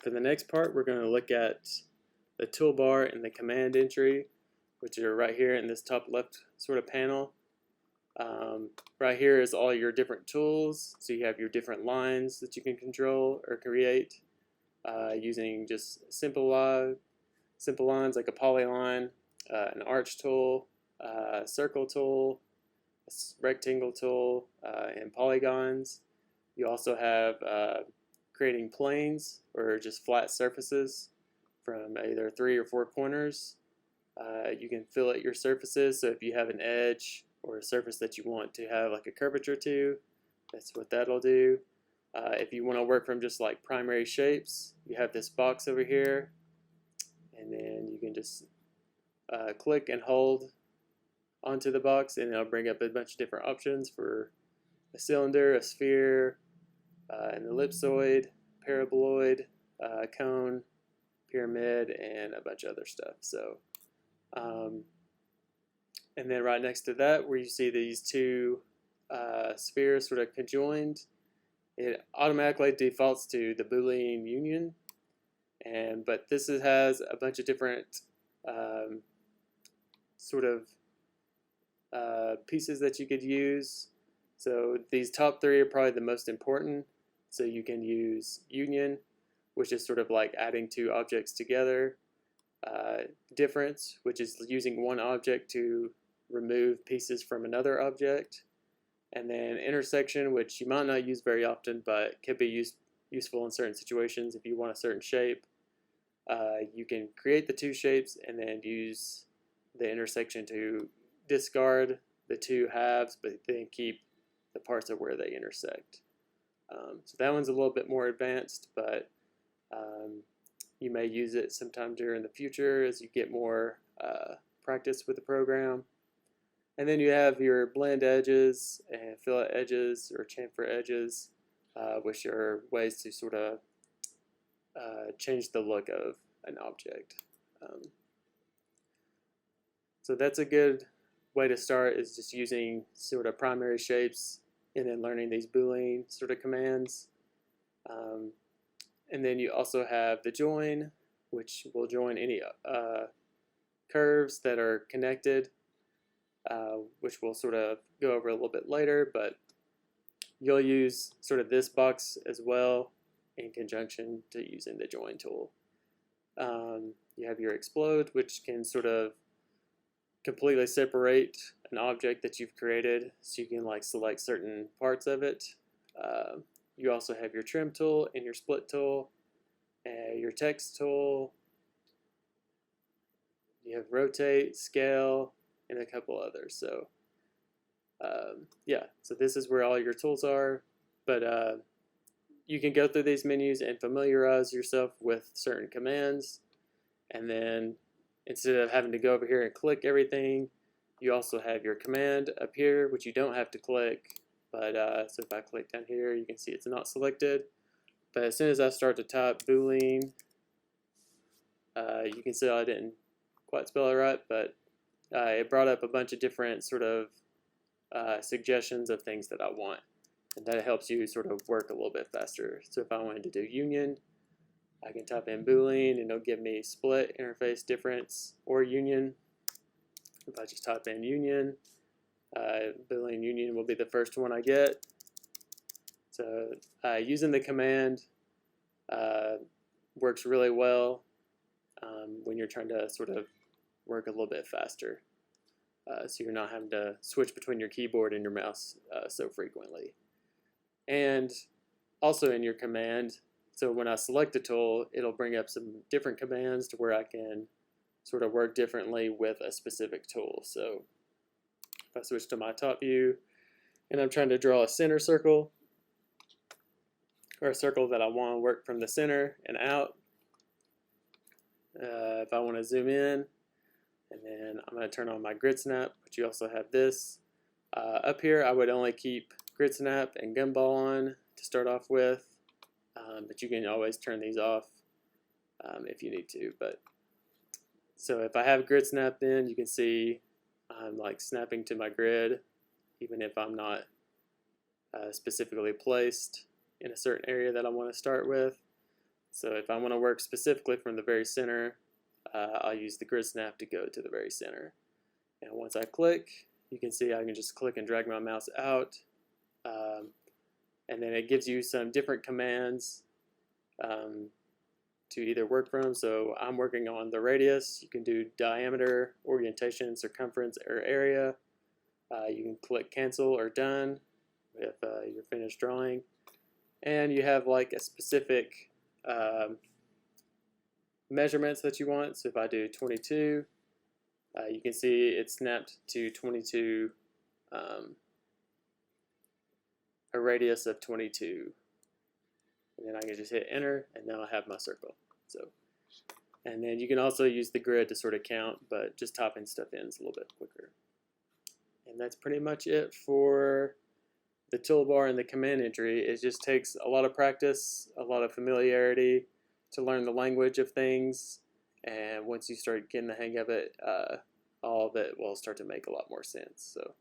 For the next part, we're going to look at the toolbar and the command entry, which are right here in this top left sort of panel. Right here is all your different tools. So you have your different lines that you can control or create using just simple lines like a polyline, an arch tool, circle tool, a rectangle tool, and polygons. You also have creating planes or just flat surfaces from either 3 or 4 corners. You can fillet your surfaces, so if you have an edge or a surface that you want to have like a curvature to, that's what that'll do. If you want to work from just like primary shapes, you have this box over here, and then you can just click and hold onto the box, and it'll bring up a bunch of different options for a cylinder, a sphere, an ellipsoid, paraboloid, cone, pyramid, and a bunch of other stuff. So, and then right next to that, where you see these two spheres sort of conjoined, it automatically defaults to the Boolean union. But this has a bunch of different sort of pieces that you could use. So these top 3 are probably the most important. So you can use union, which is sort of like adding 2 objects together. Difference, which is using one object to remove pieces from another object. And then intersection, which you might not use very often, but could be useful in certain situations. If you want a certain shape, you can create the 2 shapes and then use the intersection to discard the 2 halves, but then keep the parts of where they intersect. So that one's a little bit more advanced, but you may use it sometime during the future as you get more practice with the program. And then you have your blend edges and fillet edges or chamfer edges, which are ways to sort of change the look of an object. So that's a good way to start, is just using sort of primary shapes and then learning these Boolean sort of commands. And then you also have the join, which will join any curves that are connected, which we'll sort of go over a little bit later, but you'll use sort of this box as well in conjunction to using the join tool. You have your explode, which can sort of completely separate an object that you've created, so you can like select certain parts of it. You also have your trim tool and your split tool, and your text tool. You have rotate, scale, and a couple others. So yeah, so this is where all your tools are, but you can go through these menus and familiarize yourself with certain commands, and then instead of having to go over here and click everything, you also have your command up here, which you don't have to click. But so if I click down here, you can see it's not selected. But as soon as I start to type Boolean, you can see I didn't quite spell it right, but it brought up a bunch of different sort of suggestions of things that I want. And that helps you sort of work a little bit faster. So if I wanted to do union, I can type in Boolean and it'll give me split, interface, difference, or union. If I just type in union, Boolean union will be the first one I get. So using the command works really well when you're trying to sort of work a little bit faster. So you're not having to switch between your keyboard and your mouse so frequently. And also in your command, so when I select a tool, it'll bring up some different commands to where I can sort of work differently with a specific tool. So if I switch to my top view and I'm trying to draw a center circle, or a circle that I want to work from the center and out, if I want to zoom in, and then I'm going to turn on my grid snap, but you also have this. Up here I would only keep grid snap and gumball on to start off with, but you can always turn these off if you need to. But so if I have grid snap, then you can see I'm like snapping to my grid even if I'm not specifically placed in a certain area that I want to start with. So if I want to work specifically from the very center, I'll use the grid snap to go to the very center. And once I click, you can see I can just click and drag my mouse out. And then it gives you some different commands to either work from. So I'm working on the radius. You can do diameter, orientation, circumference, or area. You can click cancel or done if you're finished drawing. And you have like a specific measurements that you want. So if I do 22, you can see it snapped to 22, a radius of 22. And then I can just hit enter, and now I have my circle. So, and then you can also use the grid to sort of count, but just typing stuff in is a little bit quicker. And that's pretty much it for the toolbar and the command entry. It just takes a lot of practice, a lot of familiarity to learn the language of things, and once you start getting the hang of it, all of it will start to make a lot more sense. So